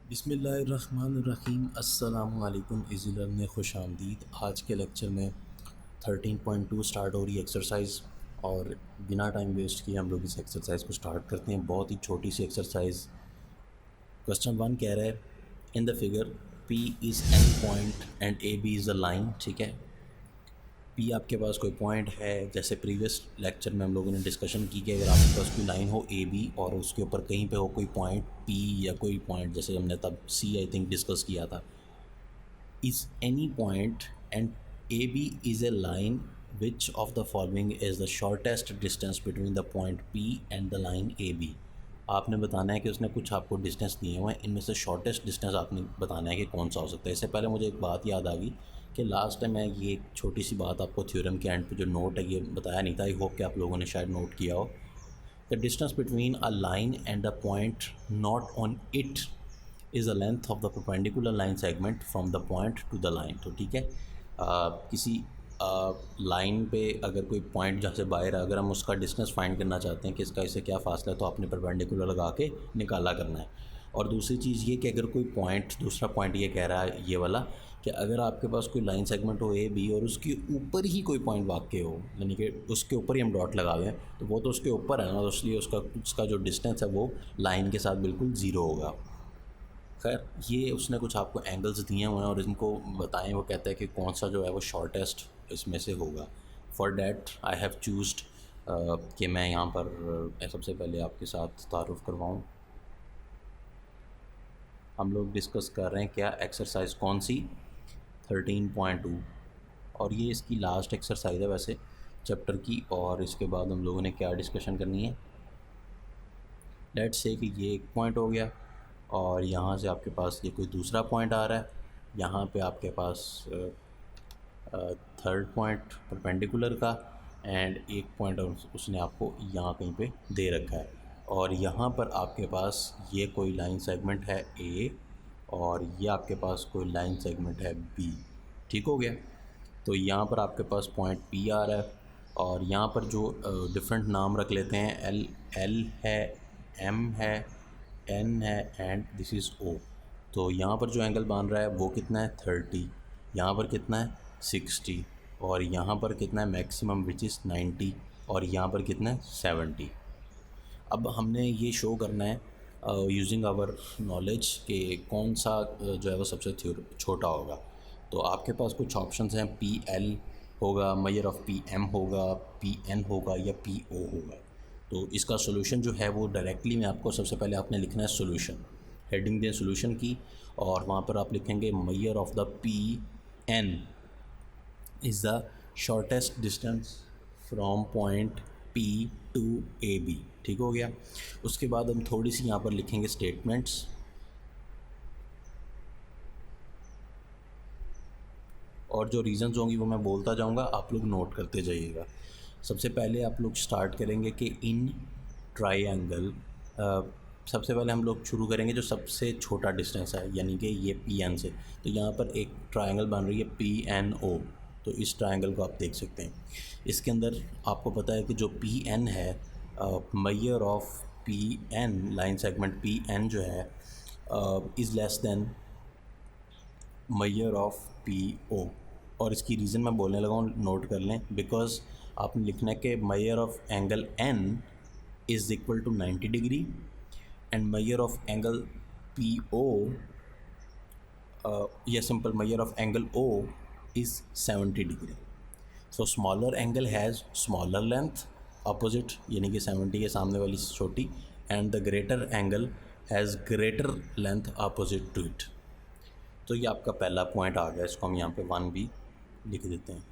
बिस्मिल्लाहिर्रहमानिर्रहीम। अस्सलामुअलैकुम easy learn में खुश आमदीद। आज के लेक्चर में 13.2 स्टार्ट हो रही है एक्सरसाइज, और बिना टाइम वेस्ट किए हम लोग इस एक्सरसाइज को स्टार्ट करते हैं। बहुत ही छोटी सी एक्सरसाइज। क्वेश्चन 1 कह रहा है, in the figure P is an point and A B is a line. ठीक है, पी आपके पास कोई पॉइंट है। जैसे प्रीवियस लेक्चर में हम लोगों ने डिस्कशन की कि अगर आपके पास कोई लाइन हो ए बी और उसके ऊपर कहीं पे हो कोई पॉइंट पी या कोई पॉइंट, जैसे हमने तब सी आई थिंक डिस्कस किया था, is any point and A B is a line which of the following is the shortest distance between the point P and the line A B. आपने बताना है कि उसने कुछ आपको डिस्टेंस दिए हुए हैं, इनमें से शॉर्टेस्ट डिस्टेंस आपने बताना है कि कौन सा हो सकता है। इससे पहले मुझे एक बात याद आ गई कि लास्ट टाइम मैं ये एक छोटी सी बात आपको थ्योरम के एंड पे जो नोट है ये बताया नहीं था। आई होप कि आप लोगों ने शायद नोट किया हो। The distance between a line and a point not on it is the length of the perpendicular line segment from the point two the line. तो ठीक है, किसी लाइन पे अगर कोई पॉइंट जहाँ से बाहर है, अगर हम उसका डिस्टेंस फाइंड करना चाहते हैं कि इसका इससे क्या फ़ासला है, तो आपने परपेंडिकुलर लगा के निकाला करना है। और दूसरी चीज़ ये कि अगर कोई पॉइंट, दूसरा पॉइंट ये कह रहा है ये वाला, कि अगर आपके पास कोई लाइन सेगमेंट हो ए बी और उसके ऊपर ही कोई पॉइंट वाक़ हो, यानी कि उसके ऊपर ही हम डॉट लगा दें, तो वो तो उसके ऊपर है ना, तो इसलिए उसका जो डिस्टेंस है वो लाइन के साथ बिल्कुल ज़ीरो होगा। खैर, ये उसने कुछ आपको एंगल्स दिए हुए हैं और इनको बताएं। वो कहता है कि कौन सा जो है वो शॉर्टेस्ट इसमें से होगा। फॉर डैट आई हैव चूज़ड कि मैं यहाँ पर सबसे पहले आपके साथ तारुफ़ करवाऊँ। हम लोग डिस्कस कर रहे हैं क्या एक्सरसाइज कौन सी, 13.2, और ये इसकी लास्ट एक्सरसाइज है वैसे चैप्टर की। और इसके बाद हम लोगों ने क्या डिस्कशन करनी है। लेट्स से कि ये एक पॉइंट हो गया और यहाँ से आपके पास ये कोई दूसरा पॉइंट आ रहा है। यहाँ पे आपके पास थर्ड पॉइंट परपेंडिकुलर का एंड एक पॉइंट उसने आपको यहाँ कहीं पे दे रखा है। और यहाँ पर आपके पास ये कोई लाइन सेगमेंट है ए और ये आपके पास कोई लाइन सेगमेंट है बी। ठीक हो गया। तो यहाँ पर आपके पास पॉइंट पी आ रहा है और यहाँ पर जो डिफरेंट नाम रख लेते हैं, एल एल है, एम है, एन है एंड दिस इज़ ओ। तो यहाँ पर जो एंगल बन रहा है वो कितना है 30, यहाँ पर कितना है 60, और यहाँ पर कितना है मैक्सिमम विच इज़ 90, और यहाँ पर कितना है 70। अब हमने ये शो करना है यूजिंग आवर नॉलेज कि कौन सा जो है वो सबसे छोटा होगा। तो आपके पास कुछ ऑप्शंस हैं, पी एल होगा, मेजर ऑफ पी एम होगा, पी एन होगा या पी ओ होगा। तो इसका सोल्यूशन जो है वो डायरेक्टली मैं आपको, सबसे पहले आपने लिखना है सोल्यूशन, हेडिंग दें सोल्यूशन की, और वहाँ पर आप लिखेंगे measure of the P N is the shortest distance from point P to A B. ठीक हो गया। उसके बाद हम थोड़ी सी यहाँ पर लिखेंगे स्टेटमेंट्स, और जो रीज़न्स होंगी वो मैं बोलता जाऊँगा, आप लोग नोट करते जाइएगा। सबसे पहले आप लोग स्टार्ट करेंगे कि इन ट्राइंगल, सबसे पहले हम लोग शुरू करेंगे जो सबसे छोटा डिस्टेंस है, यानी कि ये पी एन से। तो यहाँ पर एक ट्राइंगल बन रही है पी एन ओ। तो इस ट्राइंगल को आप देख सकते हैं। इसके अंदर आपको पता है कि जो पी एन है, measure of P N, line segment P N जो है is less than measure of P O. और इसकी रीज़न मैं बोलने लगा हूँ, नोट कर लें। बिकॉज आपने लिखना है कि measure of angle N is equal to 90 degree and measure of angle P O, या simple measure of angle O is 70 degree. So smaller angle has smaller length opposite, यानी कि 70 के सामने वाली छोटी, and the greater angle has greater length opposite to it. तो ये आपका पहला पॉइंट आ गया, इसको हम यहाँ पे 1 भी लिख देते हैं।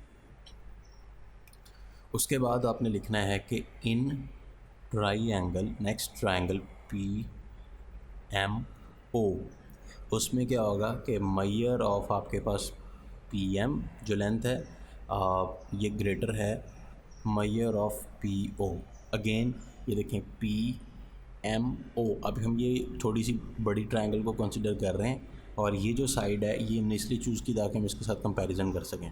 उसके बाद आपने लिखना है कि in triangle, next triangle P M O, उसमें क्या होगा कि मेजर ऑफ आपके पास पी एम जो लेंथ है ये ग्रेटर है measure of P O. Again ये देखें पी एम ओ। अभी हम ये थोड़ी सी बड़ी ट्राइंगल को कंसिडर कर रहे हैं और ये जो साइड है ये हमने इसलिए चूज़ की ताकि हम इसके साथ कंपैरिजन कर सकें।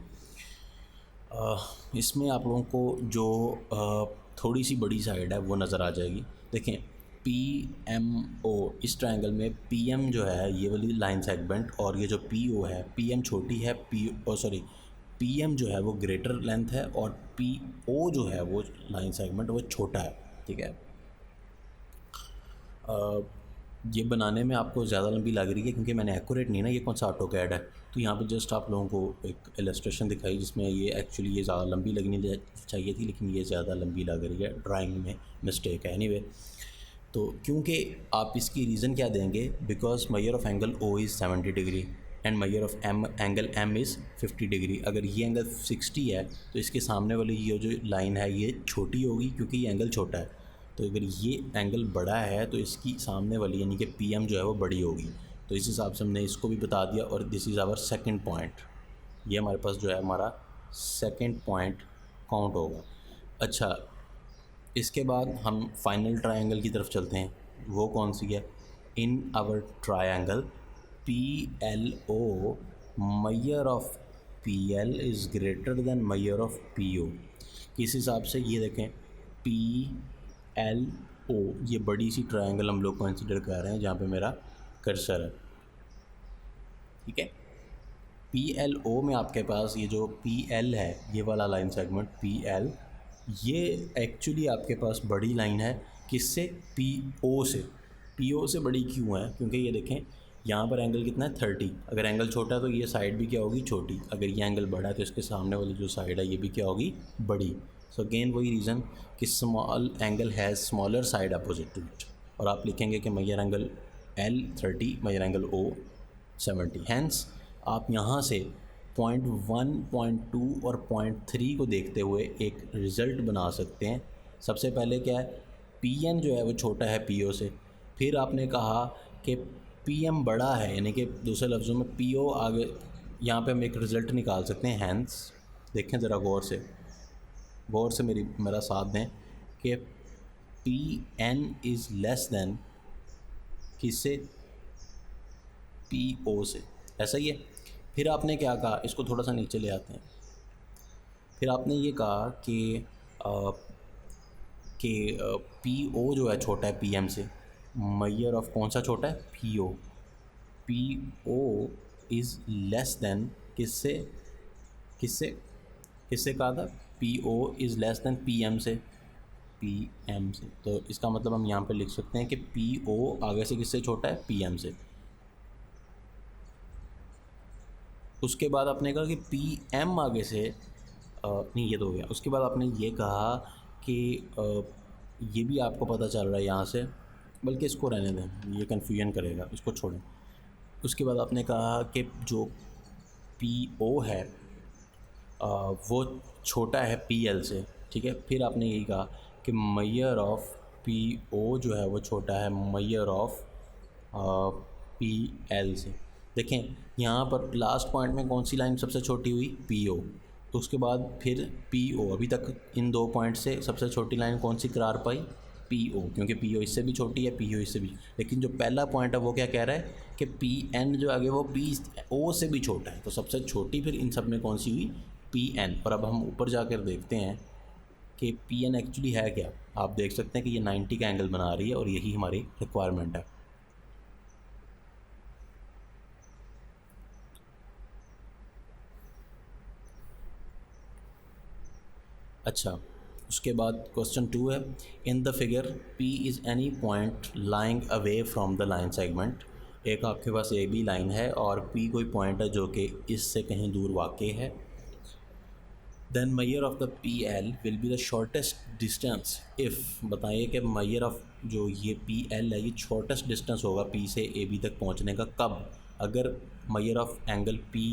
इसमें आप लोगों को जो थोड़ी सी बड़ी साइड है वो नज़र आ जाएगी। देखें, पी एम ओ, इस ट्रायंगल में पी एम जो है ये वाली लाइन सेगमेंट और ये जो पी ओ है, पी एम छोटी है, पी एम जो है वो ग्रेटर लेंथ है और पी ओ जो है वो लाइन सेगमेंट वो छोटा है, ठीक है। ये बनाने में आपको ज़्यादा लंबी लग रही है क्योंकि मैंने एक्यूरेट नहीं ना, ये कौन सा ऑटोकैड है, तो यहाँ पे जस्ट आप लोगों को एक इलस्ट्रेशन दिखाई जिसमें ये एक्चुअली ये ज़्यादा लंबी लगनी चाहिए थी, लेकिन ये ज़्यादा लंबी लग रही है, ड्राइंग में मिस्टेक है। एनीवे, तो क्योंकि आप इसकी रीज़न क्या देंगे, because measure of angle O is 70 degree and measure of angle M is 50 degree. अगर ये एंगल 60 है तो इसके सामने वाली ये जो लाइन है ये छोटी होगी क्योंकि ये एंगल छोटा है। तो अगर ये एंगल बड़ा है तो इसकी सामने वाली यानी कि पी एम जो है वो बड़ी होगी। तो इस हिसाब से हमने इसको भी बता दिया और this is our second point. ये हमारे पास जो है हमारा सेकेंड पॉइंट काउंट होगा। अच्छा, इसके बाद हम फाइनल ट्रायंगल की तरफ चलते हैं। वो कौन सी है? In our triangle P L O, measure of P L is greater than measure of P O. किस हिसाब से? ये देखें, पी एल ओ, ये बड़ी सी ट्रायंगल हम लोग कंसिडर कर रहे हैं जहाँ पे मेरा कर्सर है, ठीक है। पी एल ओ में आपके पास ये जो पी एल है, ये वाला लाइन सेगमेंट पी एल, ये एक्चुअली आपके पास बड़ी लाइन है। किससे? पी ओ से। पी ओ से बड़ी क्यों है? क्योंकि ये देखें यहाँ पर एंगल कितना है 30। अगर एंगल छोटा है तो ये साइड भी क्या होगी? छोटी। अगर ये एंगल बड़ा है तो इसके सामने वाली जो साइड है ये भी क्या होगी? बड़ी। सो अगेन वही रीज़न कि small angle has smaller side opposite to it. और आप लिखेंगे कि measure angle L 30, measure angle O 70। Hence आप यहाँ से पॉइंट 1, पॉइंट 2 और पॉइंट 3 को देखते हुए एक रिज़ल्ट बना सकते हैं। सबसे पहले क्या है? पी एन जो है वो छोटा है पी ओ से। फिर आपने कहा कि पी एम बड़ा है, यानी कि दूसरे लफ्ज़ों में पी ओ आगे, यहाँ पे हम एक रिज़ल्ट निकाल सकते हैं। हैंस देखें ज़रा गौर से मेरा साथ दें कि P N is less than किससे? पी ओ से। ऐसा ही है। फिर आपने क्या कहा? इसको थोड़ा सा नीचे ले आते हैं। फिर आपने ये कहा कि पी ओ जो है छोटा है पी एम से। मेजर ऑफ कौन सा छोटा है? P O. P O is less than किससे? किससे कहा था? P O is less than P M से। पी एम से। तो इसका मतलब हम यहाँ पे लिख सकते हैं कि पी ओ आगे से किससे छोटा है? पी एम से। उसके बाद आपने कहा कि पी एम आगे से नहीं, ये तो हो गया। उसके बाद आपने ये कहा कि ये भी आपको पता चल रहा है यहाँ से, बल्कि इसको रहने दें, ये कन्फ्यूजन करेगा, इसको छोड़ें। उसके बाद आपने कहा कि जो पी ओ है वो छोटा है पी एल से, ठीक है। फिर आपने यही कहा कि मेजर ऑफ पी ओ जो है वो छोटा है मेजर ऑफ पी एल से। देखें यहाँ पर लास्ट पॉइंट में कौन सी लाइन सबसे छोटी हुई? P O. तो उसके बाद फिर पी ओ, अभी तक इन दो पॉइंट से सबसे छोटी लाइन कौन सी करार पाई? पी ओ, क्योंकि पी ओ इससे भी छोटी है, पी ओ इससे भी। लेकिन जो पहला पॉइंट है वो क्या कह रहा है कि पी एन जो आगे वो पी ओ से भी छोटा है। तो सबसे छोटी फिर इन सब में कौन सी हुई? P N. और अब हम ऊपर जाकर देखते हैं कि पी एन एक्चुअली है क्या। आप देख सकते हैं कि ये 90 का एंगल बना रही है और यही हमारी रिक्वायरमेंट है। अच्छा, उसके बाद क्वेश्चन 2 है, in the figure P is any point lying away from the line segment. एक आपके पास ए बी लाइन है और P कोई पॉइंट है जो कि इससे कहीं दूर वाक़ है। Then measure of the P L will be the shortest distance if. बताइए कि मेजर ऑफ जो ये पी एल है ये शॉर्टेस्ट डिस्टेंस होगा P से ए बी तक पहुंचने का कब? अगर measure of angle P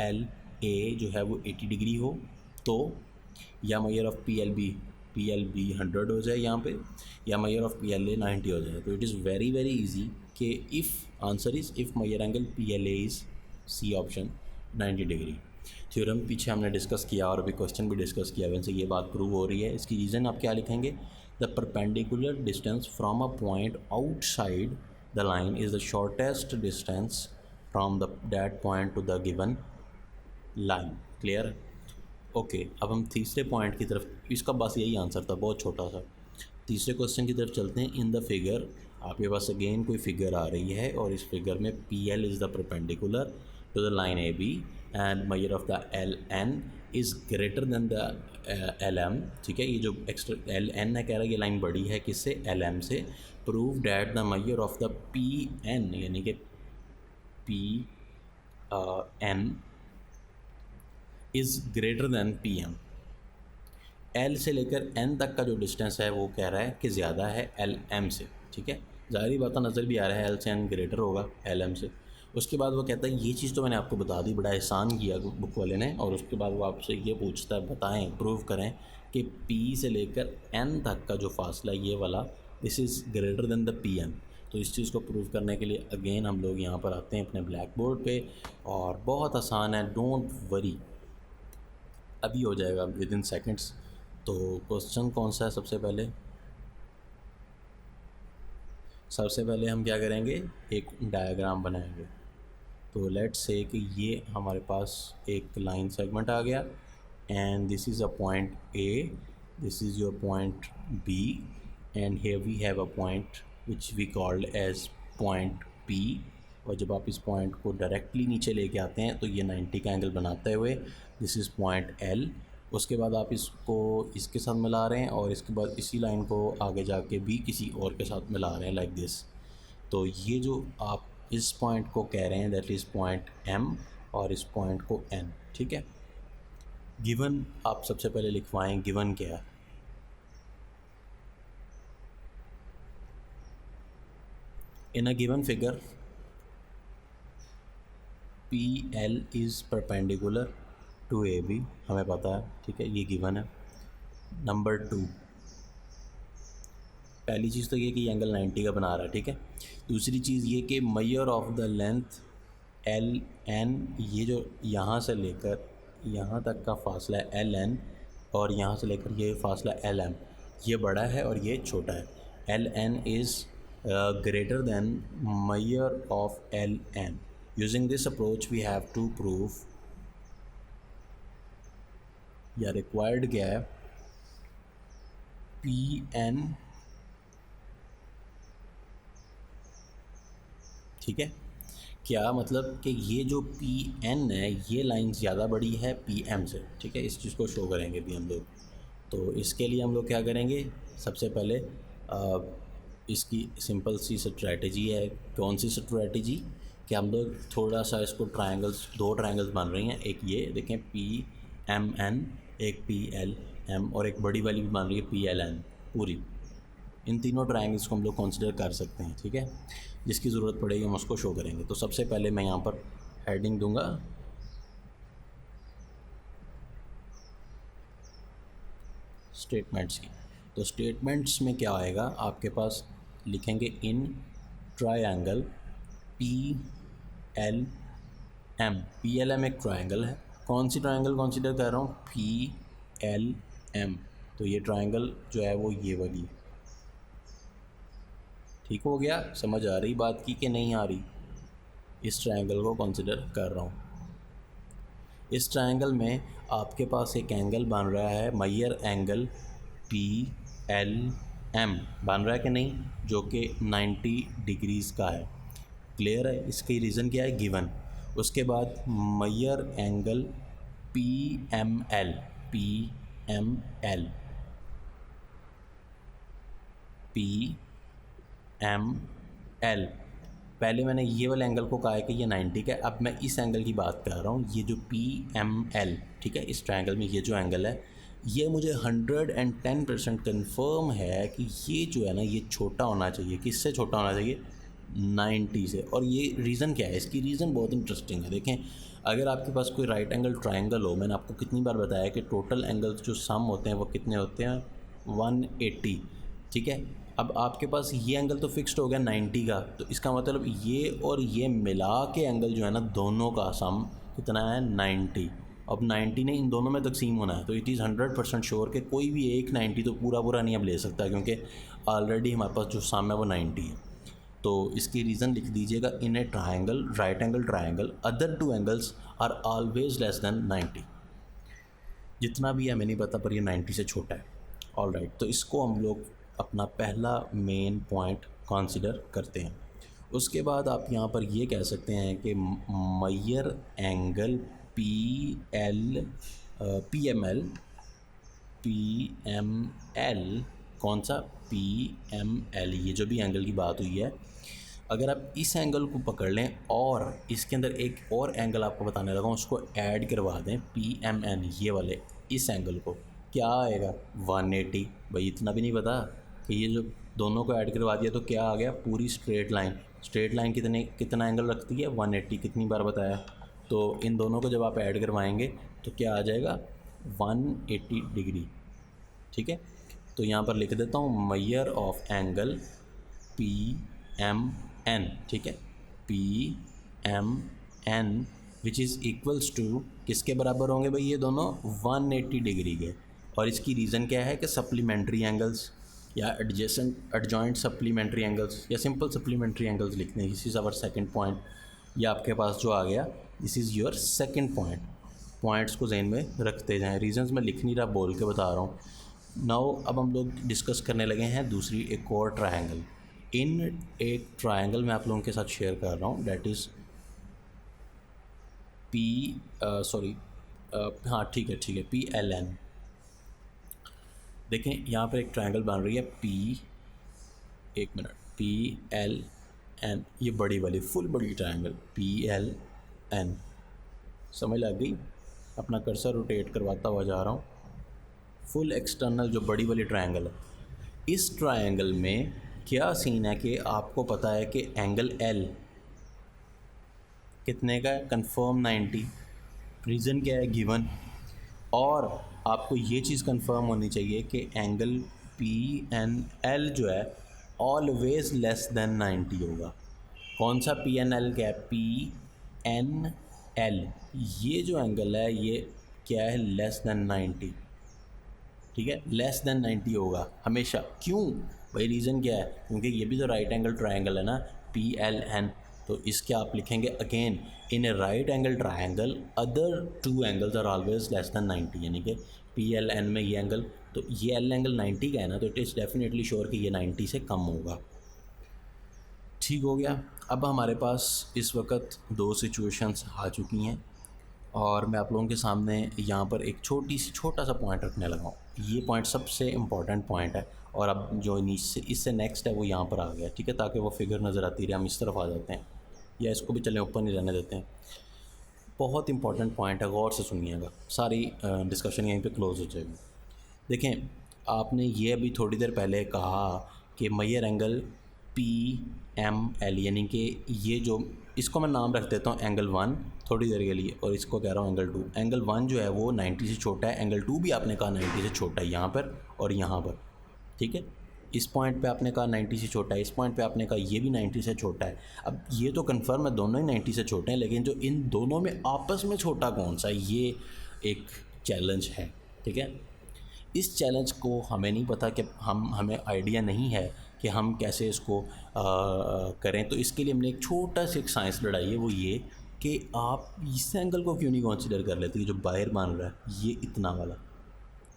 L A जो है वो 80 डिग्री हो तो, या measure of P L B 100 हो जाए यहाँ पे, या measure of P L A 90 हो जाए। तो it is very very easy कि if answer is if measure angle P L A is C option 90 degree. Theorem पीछे हमने डिस्कस किया और अभी क्वेश्चन भी डिस्कस किया, वैसे ये बात प्रूव हो रही है। इसकी रीज़न आप क्या लिखेंगे? The perpendicular distance from a point outside the line is the shortest distance from the that point two the given line. Clear? Okay, अब हम तीसरे पॉइंट की तरफ। इसका बस यही आंसर था, बहुत छोटा सा। तीसरे क्वेश्चन की तरफ चलते हैं। इन द फिगर, आपके पास अगेन कोई फिगर आ रही है और इस फिगर में P L is the perpendicular to the line A B and measure of the L N is greater than the L M. ठीक है, ये जो एक्स्ट्रा एल एन है कह रहा है ये लाइन बड़ी है किससे, एल एम से। Prove that the measure of the P N, यानी कि P N is greater than P M. L से लेकर एन तक का जो डिस्टेंस है वो कह रहा है कि ज़्यादा है एल एम से। ठीक है, ज़ाहिर बात नज़र भी आ रहा है एल से एन ग्रेटर होगा एल एम से। उसके बाद वो कहता है ये चीज़ तो मैंने आपको बता दी, बड़ा एहसान किया बुक वाले ने। और उसके बाद वो आपसे ये पूछता है बताएं, प्रूव करें कि पी से लेकर एन तक का जो फासला ये वाला this is greater than the P M. तो इस चीज़ को प्रूव करने के लिए अगेन हम लोग यहाँ पर आते हैं अपने ब्लैक बोर्ड पे, और बहुत आसान है, डोंट वरी, अभी हो जाएगा विद इन सेकेंड्स। तो क्वेश्चन कौन सा है, सबसे पहले हम क्या करेंगे, एक डायग्राम बनाएंगे। तो लेट्स से कि ये हमारे पास एक लाइन सेगमेंट आ गया and this is a point A, this is your point B and here we have a point which we called as point P. और जब आप इस पॉइंट को डायरेक्टली नीचे लेके आते हैं तो ये 90 का एंगल बनाते हुए दिस इज़ पॉइंट एल। उसके बाद आप इसको इसके साथ मिला रहे हैं और इसके बाद इसी लाइन को आगे जाके भी किसी और के साथ मिला रहे हैं लाइक दिस। तो ये जो आप इस पॉइंट को कह रहे हैं दैट इज़ पॉइंट एम और इस पॉइंट को एन। ठीक है, गिवन आप सबसे पहले लिखवाएं, गिवन क्या है। In a given figure P L is perpendicular to A B, हमें पता है। ठीक है, ये गिवन है। नंबर 2, पहली चीज़ तो ये कि एंगल 90 का बना रहा है। ठीक है, दूसरी चीज़ ये कि measure of the length L N, ये जो यहाँ से लेकर यहाँ तक का फासला है एल एन और यहाँ से लेकर ये फासला एल एम, ये बड़ा है और ये छोटा है। L N is greater than measure of L N. Using this approach we have to prove, या रिक्वायर्ड क्या है, पी एन। ठीक है, क्या मतलब कि ये जो पी एन है ये लाइन ज़्यादा बड़ी है पी एम से। ठीक है, इस चीज़ को शो करेंगे भी हम लोग। तो इसके लिए हम लोग क्या करेंगे, सबसे पहले इसकी सिंपल सी स्ट्रैटेजी है। कौन सी स्ट्रैटेजी, कि हम लोग थोड़ा सा इसको ट्रायंगल्स, 2 ट्रायंगल्स बन रही हैं, एक ये देखें पी एम एन, एक पी एल एम, और एक बड़ी वाली भी बन रही है पी एल एन पूरी। इन तीनों ट्रायंगल्स को हम लोग कंसिडर कर सकते हैं। ठीक है, जिसकी ज़रूरत पड़ेगी हम उसको शो करेंगे। तो सबसे पहले मैं यहाँ पर हेडिंग दूंगा स्टेटमेंट्स की। तो स्टेटमेंट्स में क्या आएगा, आपके पास लिखेंगे in triangle P L M. P L M एक ट्रायंगल है, कौन सी ट्रायंगल कंसिडर कर रहा हूँ, पी एल एम। तो ये ट्रायंगल जो है वो ये वाली। ठीक हो गया, समझ आ रही बात की कि नहीं आ रही। इस ट्रायंगल को कंसिडर कर रहा हूँ। इस ट्रायंगल में आपके पास एक एंगल बन रहा है, measure angle P L M बन रहा है कि नहीं, जो कि 90 डिग्रीज़ का है। क्लियर है, इसकी रीज़न क्या है, गिवन। उसके बाद measure angle P M L, P M L, P M L. पहले मैंने ये वाले एंगल को कहा है कि ये 90 का है, अब मैं इस एंगल की बात कर रहा हूँ, ये जो पी एम एल। ठीक है, इस ट्रायंगल में ये जो एंगल है ये मुझे 110% कन्फर्म है कि ये जो है ना ये छोटा होना चाहिए। किससे छोटा होना चाहिए, 90 से। और ये रीज़न क्या है, इसकी रीज़न बहुत इंटरेस्टिंग है। देखें, अगर आपके पास कोई राइट एंगल ट्रायंगल हो, मैंने आपको कितनी बार बताया कि टोटल एंगल्स जो सम होते हैं वो कितने होते हैं, 180। ठीक है, अब आपके पास ये एंगल तो फिक्स्ड हो गया 90 का, तो इसका मतलब ये और ये मिला के एंगल जो है ना दोनों का सम कितना है, 90। अब 90 ने इन दोनों में तकसीम होना है, तो इट इज़ 100% श्योर कि कोई भी एक 90 तो पूरा नहीं अब ले सकता, क्योंकि ऑलरेडी हमारे पास जो सम है वो 90 है। तो इसकी रीज़न लिख दीजिएगा, in a triangle, right angle triangle, other 2 angles are always less than 90। जितना भी हमें नहीं पता पर ये 90 से छोटा है। ऑल राइट, तो इसको हम लोग अपना पहला मेन पॉइंट कंसिडर करते हैं। उसके बाद आप यहाँ पर ये कह सकते हैं कि measure angle P M L, कौन सा, पी एम एल, ये जो भी एंगल की बात हुई है, अगर आप इस एंगल को पकड़ लें और इसके अंदर एक और एंगल आपको बताने लगा हूँ, उसको ऐड करवा दें, पी एम एन, ये वाले इस एंगल को, क्या आएगा, 180। भाई इतना भी नहीं पता कि ये जो दोनों को ऐड करवा दिया तो क्या आ गया, पूरी स्ट्रेट लाइन। स्ट्रेट लाइन कितना एंगल रखती है, 180, कितनी बार बताया। तो इन दोनों को जब आप ऐड करवाएंगे तो क्या आ जाएगा, 180 डिग्री। ठीक है, तो यहाँ पर लिख देता हूँ measure of angle P M N. ठीक है, P M N which is equals to, किसके बराबर होंगे भाई ये दोनों, 180 डिग्री के। और इसकी रीज़न क्या है कि सप्लीमेंट्री एंगल्स या एडजॉइंट सप्लीमेंट्री एंगल्स या सिंपल सप्लीमेंट्री एंगल्स लिखते हैं। This is our second point. ये आपके पास जो आ गया, this is your second point. Points को जहन में रखते जाएं, रीजंस मैं लिख नहीं रहा, बोल के बता रहा हूँ। नाउ अब हम लोग डिस्कस करने लगे हैं दूसरी एक और ट्रायंगल। इन एक ट्रायंगल मैं आप लोगों के साथ शेयर कर रहा हूँ, डेट इज़ हाँ ठीक है, पी एल एन। देखें यहाँ पर एक ट्रायंगल बन रही है पी एल एन, ये बड़ी वाली फुल बड़ी ट्रायंगल पी एल एन, समझ लग गई। अपना कर्सर रोटेट करवाता हुआ जा रहा हूँ, फुल एक्सटर्नल जो बड़ी वाली ट्रायंगल है। इस ट्रायंगल में क्या सीन है कि आपको पता है कि एंगल एल कितने का है, कंफर्म 90। रीज़न क्या है, गिवन। और आपको ये चीज़ कंफर्म होनी चाहिए कि एंगल पी एन एल जो है ऑलवेज़ लेस देन 90 होगा। कौन सा पी एन एल, क्या है, पी एन एल, ये जो एंगल है ये क्या है, लेस देन 90। ठीक है, लेस देन 90 होगा हमेशा। क्यों भाई, रीज़न क्या है, क्योंकि ये भी तो राइट एंगल ट्रायंगल है ना, पी एल एन। तो इसके आप लिखेंगे again, in a right angle triangle other two angles are always less than 90, यानी कि पी एल एन में ये एंगल, तो ये एल एंगल 90 का है ना, तो इट इज़ डेफिनेटली श्योर कि ये 90 से कम होगा। ठीक हो गया। अब हमारे पास इस वक्त दो सिचुएशंस आ चुकी हैं और मैं आप लोगों के सामने यहाँ पर एक छोटा सा पॉइंट रखने लगा हूँ। ये पॉइंट सबसे इम्पॉर्टेंट पॉइंट है और अब जो नीचे इससे नेक्स्ट है वो यहाँ पर आ गया। ठीक है, ताकि वो फिगर नज़र आती रहे, हम इस तरफ आ जाते हैं या इसको भी चलें ऊपर नहीं रहने देते हैं। बहुत इंपॉर्टेंट पॉइंट है, गौर से सुनिएगा, सारी डिस्कशन यहीं पे क्लोज हो जाएगी। देखें, आपने ये अभी थोड़ी देर पहले कहा कि measure angle P M L, यानी कि ये जो, इसको मैं नाम रख देता हूँ एंगल 1 थोड़ी देर के लिए, और इसको कह रहा हूँ एंगल 2। एंगल 1 जो है वो 90 से छोटा है, एंगल 2 भी आपने कहा 90 से छोटा है यहाँ पर और यहाँ पर। ठीक है, इस पॉइंट पे आपने कहा 90 से छोटा है, इस पॉइंट पे आपने कहा ये भी 90 से छोटा है। अब ये तो कन्फर्म है दोनों ही 90 से छोटे हैं, लेकिन जो इन दोनों में आपस में छोटा कौन सा है, ये एक चैलेंज है। ठीक है, इस चैलेंज को हमें नहीं पता कि हमें आइडिया नहीं है कि हम कैसे इसको करें। तो इसके लिए हमने एक छोटा सा एक साइंस लड़ाई है, वो ये कि आप इस एंगल को क्यों नहीं कंसीडर कर लेते, जो बाहर बन रहा है ये इतना वाला,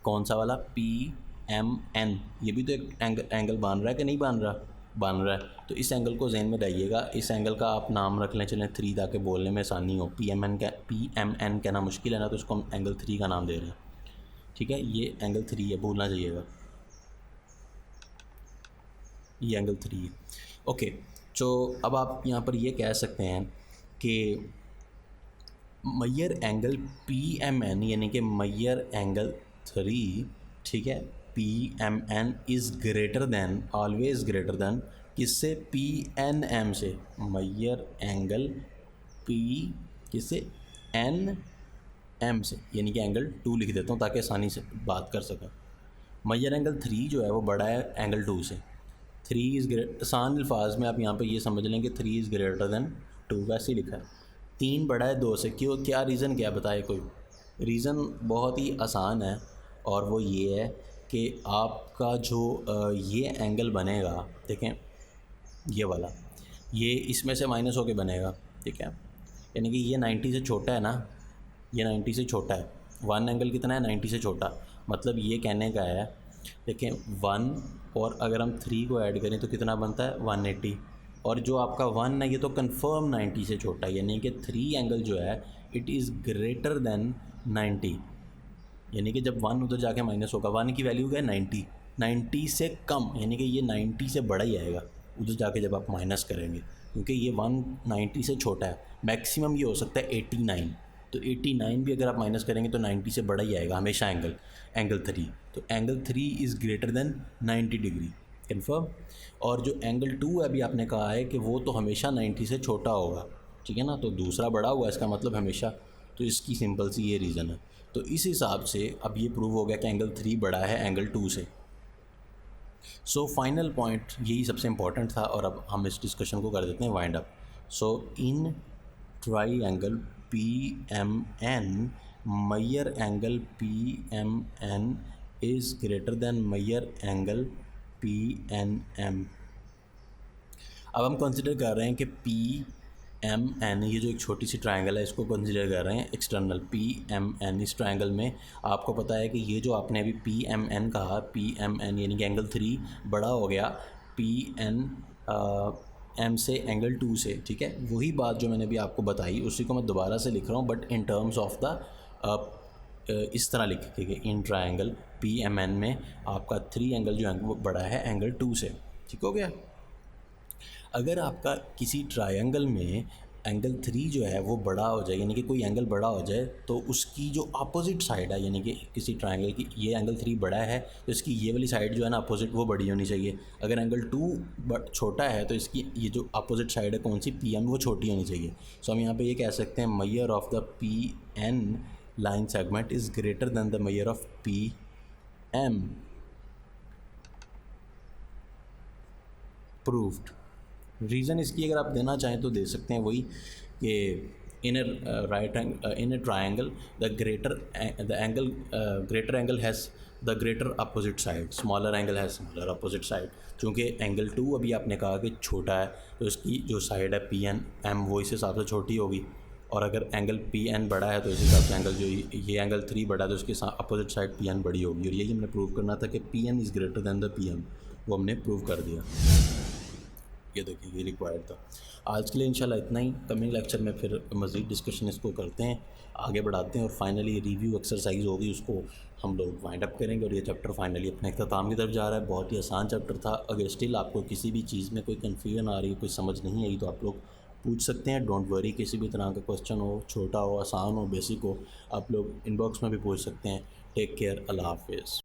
कौन सा वाला, पी एम एन, ये भी तो एक एंगल बन रहा है कि नहीं बन रहा है। तो इस एंगल को जहन में डालिएगा। इस एंगल का आप नाम रख लें, चलें 3, ताकि बोलने में आसानी हो। पी एम एन कहना मुश्किल है ना, तो इसको हम एंगल 3 का नाम दे रहे हैं। ठीक है, ये एंगल 3 है, भूलना चाहिएगा, ये एंगल 3 है। ओके, तो अब आप यहाँ पर ये कह सकते हैं कि measure angle P M N, यानी कि मैयर एंगल 3, ठीक है, P M N is greater than, always greater than, किससे, पी एन एम से। मैयर एंगल पी किससे, एन एम से, यानी कि एंगल 2 लिख देता हूँ ताकि आसानी से बात कर सकें। मैयर एंगल 3 जो है वो बड़ा है एंगल 2 से। 3 इज़ ग्रेटर, आसान अल्फाज में आप यहाँ पे ये समझ लें कि 3 इज़ ग्रेटर दैन 2, वैसे ही लिखा है। 3 बड़ा है 2 से, क्यों, क्या रीज़न, क्या बताए कोई रीज़न? बहुत ही आसान है और वो ये है कि आपका जो ये एंगल बनेगा, देखें ये वाला, ये इसमें से माइनस होके बनेगा। ठीक है, यानी कि ये 90 से छोटा है ना, ये 90 से छोटा है। 1 एंगल कितना है, 90 से छोटा। मतलब ये कहने का है देखें 1 और अगर हम 3 को ऐड करें तो कितना बनता है 180, और जो आपका 1 है ये तो कंफर्म 90 से छोटा है, यानी कि 3 एंगल जो है इट इज़ ग्रेटर दैन 90, यानी कि जब 1 उधर जाके माइनस होगा 1 की वैल्यू क्या है 90, 90 से कम, यानी कि ये 90 से बड़ा ही आएगा उधर जाके जब आप माइनस करेंगे, क्योंकि ये 190 से छोटा है। मैक्सिमम ये हो सकता है 89, तो 89 भी अगर आप माइनस करेंगे तो 90 से बड़ा ही आएगा हमेशा एंगल 3, तो angle 3 is greater then 90 degree, confirm. और जो एंगल 2 अभी आपने कहा है कि वो तो हमेशा 90 से छोटा होगा, ठीक है ना, तो दूसरा बड़ा हुआ इसका मतलब हमेशा, तो इसकी सिंपल सी ये रीज़न है। तो इस हिसाब से अब ये प्रूव हो गया कि एंगल 3 बड़ा है एंगल 2 से। सो फाइनल पॉइंट यही सबसे इम्पॉर्टेंट था, और अब हम इस डिस्कशन को कर देते हैं wind up. So in triangle P M N, measure angle P M N is greater than measure angle P N M. अब हम कंसिडर कर रहे हैं कि पी एम एन, ये जो एक छोटी सी ट्रायंगल है इसको कंसिडर कर रहे हैं एक्सटर्नल पी एम एन। इस ट्रायंगल में आपको पता है कि ये जो आपने अभी पी एम एन कहा, पी एम एन यानी कि एंगल 3 बड़ा हो गया पी एन एम से एंगल 2 से, ठीक है। वही बात जो मैंने अभी आपको बताई उसी को मैं दोबारा से लिख रहा हूँ, but in terms of the इस तरह लिखेंगे कि in triangle P M N में आपका 3 एंगल जो है वो बड़ा है एंगल 2 से, ठीक हो गया। अगर आपका किसी ट्रायंगल में एंगल 3 जो है वो बड़ा हो जाए, यानी कि कोई एंगल बड़ा हो जाए, तो उसकी जो अपोजिट साइड है, यानी कि किसी ट्रायंगल की ये एंगल 3 बड़ा है तो इसकी ये वाली साइड जो है ना अपोजिट वो बड़ी होनी चाहिए। अगर एंगल 2 छोटा है तो इसकी ये जो अपोजिट साइड है कौन सी पी एम वो छोटी होनी चाहिए। सो हम यहाँ पे ये कह सकते हैं measure of the P N line segment is greater than the measure of P M. Proved. Reason इसकी अगर आप देना चाहें तो दे सकते हैं वही कि in a triangle the greater angle has the greater opposite side, smaller angle has smaller opposite side. चूँकि एंगल 2 अभी आपने कहा कि छोटा है तो इसकी जो साइड है पी एन एम वो इस हिसाब से छोटी होगी, और अगर एंगल पी एन बड़ा है तो इस हिसाब से एंगल जो ये एंगल 3 बड़ा है तो उसके अपोजिट साइड पी एन बड़ी होगी, और यही हमने प्रूव करना था कि P N is greater than the P M, वो हमने प्रूव कर दिया। ये देखिए ये रिक्वायर्ड था। आज के लिए इंशाल्लाह इतना ही, कमिंग लेक्चर में फिर मज़ीद डिस्कशन इसको करते हैं, आगे बढ़ाते हैं, और फाइनली रिव्यू एक्सरसाइज होगी उसको हम लोग वाइंड अप करेंगे, और ये चैप्टर फाइनली अपने अख्ताम की तरफ जा रहा है। बहुत ही आसान चैप्टर था। अगर स्टिल आपको किसी भी चीज़ में कोई कन्फ्यूजन आ रही है, कोई समझ नहीं आई, तो आप लोग पूछ सकते हैं। डोंट वरी, किसी भी तरह का क्वेश्चन हो, छोटा हो, आसान हो, बेसिक हो, आप लोग इनबॉक्स में भी पूछ सकते हैं। टेक केयर, अल्लाह हाफिज़।